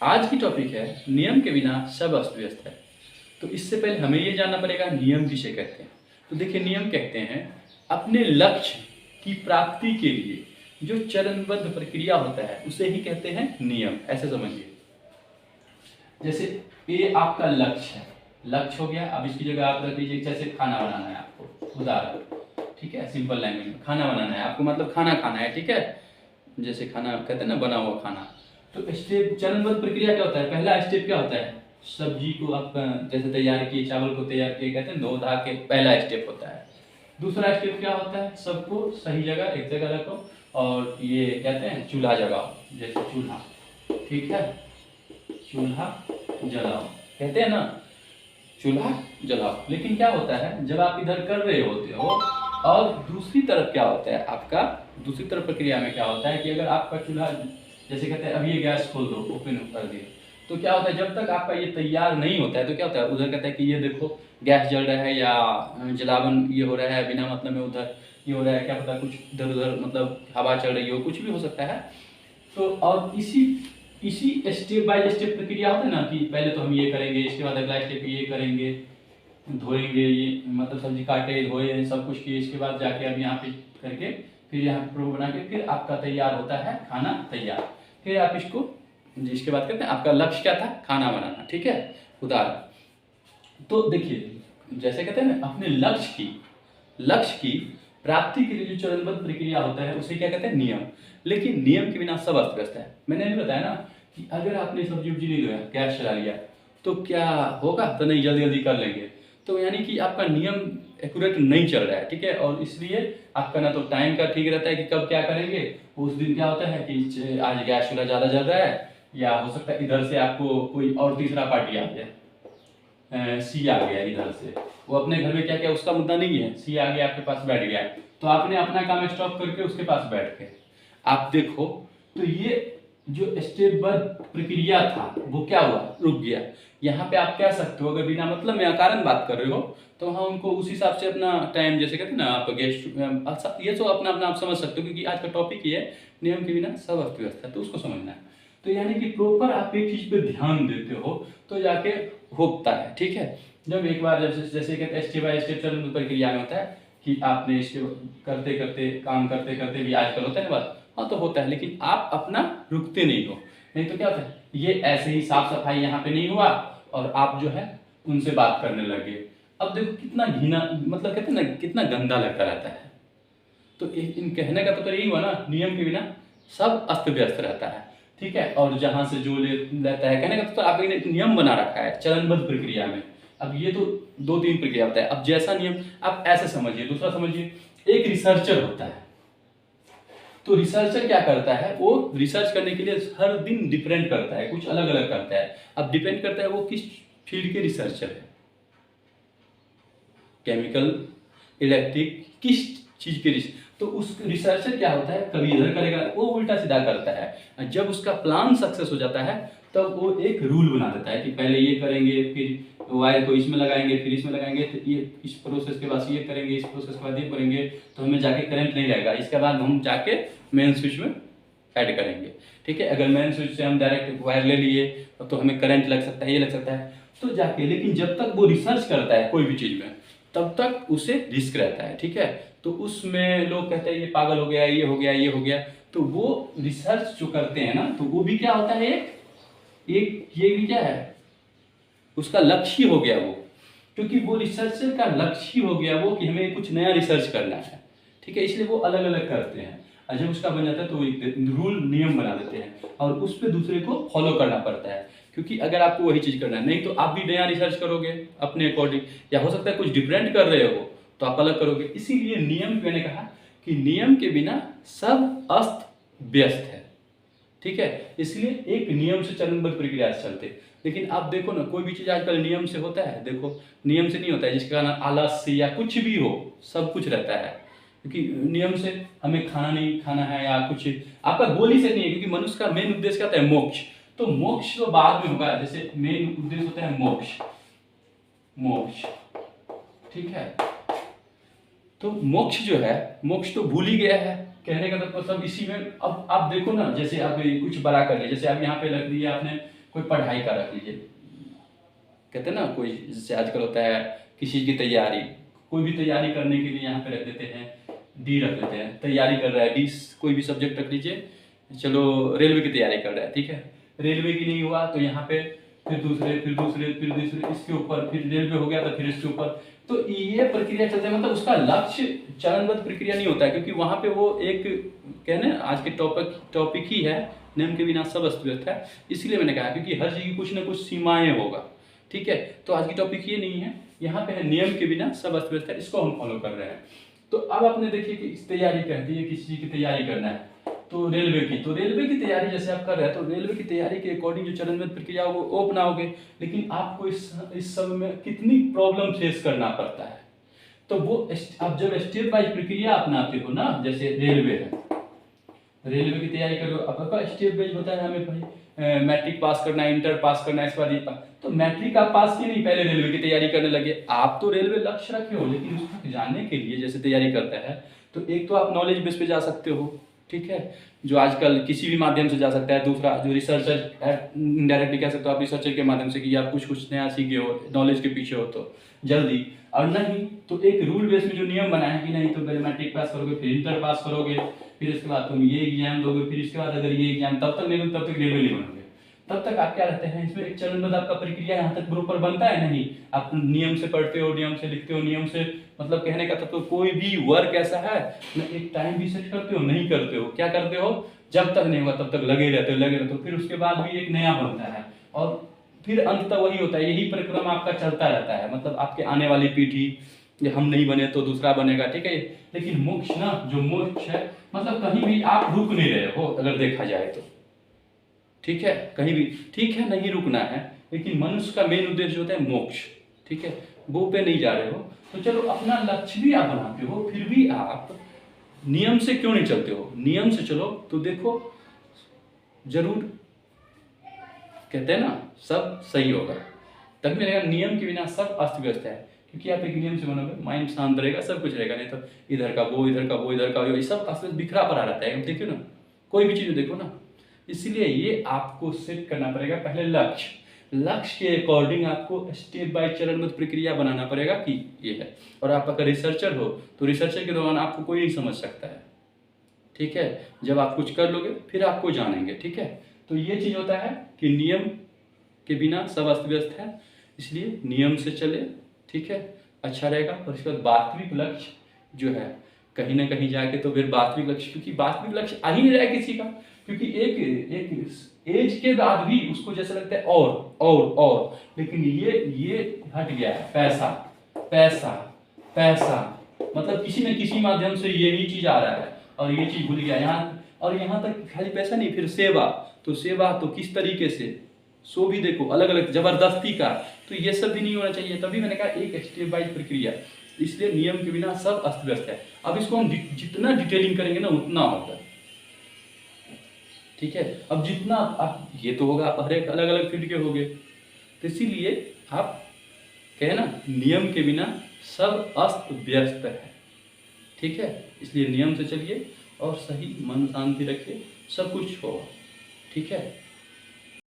आज की टॉपिक है नियम के बिना सब अस्त व्यस्त है। तो इससे पहले हमें ये जानना पड़ेगा नियम किसे कहते हैं। तो देखिए, नियम कहते हैं अपने लक्ष्य की प्राप्ति के लिए जो चरणबद्ध प्रक्रिया होता है उसे ही कहते हैं नियम। ऐसे समझिए, जैसे ये आपका लक्ष्य है, लक्ष्य हो गया। अब इसकी जगह आप रख लीजिए जैसे खाना बनाना है आपको, उदाहरण, ठीक है, सिंपल लैंग्वेज में खाना बनाना है आपको, मतलब खाना खाना है, ठीक है। जैसे खाना कहते हैं ना, बना हुआ खाना। तो स्टेप, चरणबद्ध प्रक्रिया क्या होता है? पहला स्टेप क्या होता है? सब्जी को आप जैसे तैयार किए, चावल को तैयार किए, कहते हैं धो धा के, पहला स्टेप होता है। दूसरा स्टेप क्या होता है? सबको सही जगह, एक जगह रखो, और ये कहते हैं चूल्हा जगाओ, जैसे चूल्हा, ठीक है, चूल्हा जलाओ, कहते हैं ना चूल्हा जलाओ। लेकिन क्या होता है जब आप इधर कर रहे होते हो और दूसरी तरफ क्या होता है आपका, दूसरी तरफ प्रक्रिया में क्या होता है कि अगर आपका चूल्हा, जैसे कहते हैं अब ये गैस खोल दो, ओपन कर दिए, तो क्या होता है जब तक आपका ये तैयार नहीं होता है तो क्या होता है, उधर कहता है कि ये देखो गैस जल रहा है या जलावन ये हो रहा है बिना मतलब में, उधर ये हो रहा है, क्या पता कुछ इधर उधर मतलब हवा चल रही हो, कुछ भी हो सकता है। तो और इसी इसी स्टेप बाय स्टेप प्रक्रिया होता है ना कि पहले तो हम ये करेंगे, इसके बाद अगला स्टेप ये करेंगे, धोएंगे, ये मतलब सब्जी काटे, धोए, सब कुछ किए, इसके बाद जाके अब यहाँ पे करके फिर यहाँ प्रो बना के फिर आपका तैयार होता है खाना तैयार। फिर आप इसको, जिसके बात करते हैं आपका लक्ष्य क्या था, खाना बनाना, ठीक है, उदाहरण। तो देखिए जैसे कहते हैं ना अपने लक्ष्य की प्राप्ति के लिए जो चरणबद्ध प्रक्रिया होता है उसे क्या कहते हैं, नियम। लेकिन नियम के बिना सब अस्त व्यस्त है। मैंने भी बताया ना कि अगर आपने सब्जी उब्जी नहीं धोया, गैस चला लिया, तो क्या होगा, तो नहीं, जल्दी जल्दी कर लेंगे, तो यानी कि आपका नियम एक्यूरेट नहीं चल रहा है, ठीक है। और इसलिए आपका ना तो टाइम का ठीक रहता है कि कब क्या करेंगे, उस दिन क्या होता है कि आज गैस चूल्हा ज़्यादा जल रहा है, या हो सकता है इधर से आपको कोई और तीसरा पार्टी आ गया, सी आ गया इधर से, वो अपने घर में क्या क्या उसका मुद्दा नहीं है, सी आ गया आपके पास बैठ गया, तो आपने अपना काम स्टॉप करके उसके पास बैठ के आप देखो, तो ये जो स्टेप बाय प्रक्रिया था वो क्या हुआ, रुक गया। यहाँ पे आप कह सकते हो अगर बिना मतलब में अकारण बात कर रहे हो तो वहाँ उनको उस हिसाब से अपना टाइम, जैसे कहते हैं ना आप गेस्ट, ये तो अपना अपना आप समझ सकते हो, क्योंकि आज का टॉपिक ये है नियम के बिना सब अस्त व्यस्त है, तो उसको समझना है। तो यानी कि प्रॉपर आप एक चीज पे ध्यान देते हो तो जाके होता है, ठीक है। जब एक बार जैसे कहते हैं स्टेप बाय स्टेप चरण प्रक्रिया में होता है कि आपने इसके करते करते काम करते करते भी आजकल होता है ना बात, हाँ तो होता है, लेकिन आप अपना रुकते नहीं हो। नहीं तो क्या होता है, ये ऐसे ही साफ सफाई यहाँ पे नहीं हुआ और आप जो है उनसे बात करने लगे। अब देखो कितना घिना, मतलब कहते हैं ना कितना गंदा लगता रहता है। तो इन कहने का तो यही हुआ ना, नियम के बिना सब अस्त व्यस्त रहता है, ठीक है। और जहां से जो लेता है, कहने का तो आपने एक नियम बना रखा है चरणबद्ध प्रक्रिया में। अब ये तो दो तीन प्रक्रिया होता है, अब जैसा नियम आप ऐसे समझिए, दूसरा समझिए, एक रिसर्चर होता है। तो रिसर्चर क्या करता है, वो रिसर्च करने के लिए हर दिन डिपेंड करता है, कुछ अलग अलग करता है। अब डिपेंड करता है वो किस फील्ड के रिसर्चर है, केमिकल, इलेक्ट्रिक, किस चीज के रिसर्च। तो उस रिसर्चर क्या होता है, कभी इधर करेगा, वो उल्टा सीधा करता है। जब उसका प्लान सक्सेस हो जाता है तब वो एक रूल बना देता है कि पहले ये करेंगे, फिर वायर को इसमें लगाएंगे, फिर इसमें लगाएंगे, तो ये इस प्रोसेस के बाद ये करेंगे, इस प्रोसेस के बाद ये करेंगे, तो हमें जाके करंट नहीं लगेगा, इसके बाद हम जाके मेन स्विच में ऐड करेंगे, ठीक है। अगर मेन स्विच से हम डायरेक्ट वायर ले लिए तो हमें करंट लग सकता है, ये लग सकता है, तो जाके, लेकिन जब तक वो रिसर्च करता है कोई भी चीज में तब तक उसे रिस्क रहता है, ठीक है। तो उसमें लोग कहते हैं ये पागल हो गया, ये हो गया, ये हो गया, तो वो रिसर्च जो करते हैं ना, तो वो भी क्या होता है, एक ये भी क्या है, उसका लक्ष्य हो गया वो, क्योंकि वो रिसर्चर का लक्ष्य हो गया वो कि हमें कुछ नया रिसर्च करना है, ठीक है। इसलिए वो अलग अलग करते हैं, और जब उसका बन जाता है तो वो एक रूल नियम बना देते हैं और उस पर दूसरे को फॉलो करना पड़ता है, क्योंकि अगर आपको वही चीज करना है, नहीं तो आप भी नया रिसर्च करोगे अपने अकॉर्डिंग, या हो सकता है कुछ डिफरेंट कर रहे हो तो आप अलग करोगे। इसीलिए नियम, मैंने कहा कि नियम के बिना सब अस्त व्यस्त है, ठीक है। इसलिए एक नियम से चरणबद्ध प्रक्रिया से चलते। लेकिन आप देखो ना, कोई भी चीज आजकल नियम से होता है, देखो नियम से नहीं होता है, जिसके कारण आलस्य या कुछ भी हो, सब कुछ रहता है, क्योंकि नियम से हमें खाना नहीं खाना है या कुछ आपका गोल ही से नहीं है, क्योंकि मनुष्य का मेन उद्देश्य क्या होता है, मोक्ष। तो मोक्ष तो बाद में होगा, जैसे मेन उद्देश्य होता है मोक्ष, मोक्ष, ठीक है। तो मोक्ष जो है, मोक्ष तो भूल ही गया है, कहने का मतलब सब इसी में। अब आप देखो ना, जैसे आप कुछ बड़ा कर लिया, जैसे आप यहाँ पे रख दिया आपने कोई पढ़ाई का रख लीजिए, कहते हैं ना कोई जैसे आजकल होता है किसी चीज़ की तैयारी, कोई भी तैयारी करने के लिए यहाँ पे रख देते हैं डी, रख देते हैं तैयारी कर रहा है डी, कोई भी सब्जेक्ट रख लीजिए, चलो रेलवे की तैयारी कर रहा है, ठीक है, रेलवे की नहीं हुआ तो यहाँ पे फिर दूसरे फिर दूसरे फिर दूसरे, इसके ऊपर फिर रेलवे हो गया तो फिर इसके ऊपर, तो ये प्रक्रिया चलते हैं, मतलब उसका लक्ष्य चरणबद्ध प्रक्रिया नहीं होता है, क्योंकि वहाँ पे वो एक कहने आज के टॉपिक ही है नियम के बिना सब अस्त व्यस्त है, इसलिए मैंने कहा क्योंकि हर चीज़ की कुछ ना कुछ सीमाएं होगा, ठीक है। तो आज की टॉपिक ये नहीं है, यहाँ पे है नियम के बिना सब अस्त व्यस्त है, इसको हम फॉलो कर रहे हैं। तो अब आपने देखिए कि तैयारी कहती है किसी चीज़ की तैयारी करना है, तो रेलवे की तैयारी जैसे आप कर रहे हैं, तो रेलवे की तैयारी के अकॉर्डिंग जो चरणबद्ध प्रक्रिया वो अपनाओगे, लेकिन आपको इस सब में कितनी प्रॉब्लम फेस करना पड़ता है, तो वो आप जब स्टेप बाय प्रक्रिया अपनाते हो ना, जैसे रेलवे है, रेलवे की तैयारी करो, आपका स्टेप बाइज होता है, हमें भाई मैट्रिक पास करना है, इंटर पास करना है, इसके बाद ये तो मैट्रिक आप पास किए नहीं, पहले रेलवे की तैयारी करने लगे, आप तो रेलवे लक्ष्य रखे हो, लेकिन उस तक जाने के लिए जैसे तैयारी करता है, तो एक तो आप नॉलेज बेस पे जा सकते हो, ठीक है, जो आजकल किसी भी माध्यम से जा सकता है, दूसरा जो रिसर्चर इनडायरेक्टली कह सकते हो आप रिसर्चर के माध्यम से कि आप कुछ नया सीखे हो, नॉलेज के पीछे हो तो जल्दी, और नहीं तो एक रूल बेस में जो नियम बनाए हैं कि नहीं तो पहले मैट्रिक पास करोगे, फिर इंटर पास करोगे, फिर इसके बाद तुम ये एग्जाम दोगे, फिर इसके बाद अगर ये एग्जाम तब तक नहीं तब तक रेलवे नहीं बनोगे, तब तक आप क्या रहते हैं, इसमें एक चरणबद्ध आपका प्रक्रिया यहाँ तक प्रॉपर बनता है नहीं, आप नियम से पढ़ते हो, नियम से लिखते हो, नियम से मतलब कहने का तो कोई भी वर्क ऐसा है ना, एक टाइम भी सेट करते हो नहीं करते हो, क्या करते हो, जब तक नहीं हुआ तब तक लगे रहते हो, फिर उसके बाद भी एक नया बनता है, और फिर अंततः वही होता है, यही परिक्रमा आपका चलता रहता है, मतलब आपके आने वाली पीढ़ी, हम नहीं बने तो दूसरा बनेगा, ठीक है। लेकिन मोक्ष ना, जो मोक्ष है मतलब कहीं भी आप रुक नहीं रहे हो अगर देखा जाए तो, ठीक है, कहीं भी ठीक है नहीं रुकना है, लेकिन मनुष्य का मेन उद्देश्य होता है मोक्ष, ठीक है, वो पे नहीं जा रहे हो, तो चलो अपना लक्ष्य भी आप बनाते हो, फिर भी आप नियम से क्यों नहीं चलते हो, नियम से चलो तो देखो जरूर कहते हैं ना सब सही होगा, तभी मैंने कहा नियम के बिना सब अस्त व्यस्त है, क्योंकि आप एक नियम से बनोगे माइंड शांत रहेगा, सब कुछ रहेगा, नहीं तो इधर का वो इधर का वो इधर का वो, ये सब अस्त व्यस्त बिखरा पड़ा रहता है, देखियो ना कोई भी चीज़ देखो ना, इसलिए ये आपको सेट करना पड़ेगा पहले लक्ष्य के अकॉर्डिंग आपको स्टेप बाय चरणबद्ध प्रक्रिया बनाना पड़ेगा कि ये है, और आप अगर रिसर्चर हो तो रिसर्चर के दौरान आपको कोई नहीं समझ सकता है, ठीक है, जब आप कुछ कर लोगे फिर आपको जानेंगे, ठीक है। तो ये चीज़ होता है कि नियम के बिना सब अस्त व्यस्त है, इसलिए नियम से चले, ठीक है, अच्छा रहेगा। और इसके बाद वास्तविक लक्ष्य जो है कहीं ना कहीं जाके तो फिर वास्तविक लक्ष्य, क्योंकि वास्तविक लक्ष्य आ ही नहीं रहा है किसी का, क्योंकि एक एज के बाद भी उसको जैसे लगता है और, लेकिन ये हट गया है, पैसा पैसा पैसा, मतलब किसी न किसी माध्यम से यही चीज आ रहा है और ये चीज भूल गया यहाँ, और यहाँ तक खाली पैसा नहीं, फिर सेवा तो किस तरीके से, सो भी देखो अलग अलग जबरदस्ती का, तो ये सब भी नहीं होना चाहिए। तभी मैंने कहा एक स्टेप बाइज प्रक्रिया, इसलिए नियम के बिना सब अस्त व्यस्त है। अब इसको हम जितना डिटेलिंग करेंगे ना उतना होगा, ठीक है। अब जितना आप ये तो होगा, आप हर एक अलग अलग फील्ड के होंगे, तो इसीलिए आप कहे ना नियम के बिना सब अस्त व्यस्त है, ठीक है। इसलिए नियम से चलिए और सही मन शांति रखिए, सब कुछ होगा, ठीक है।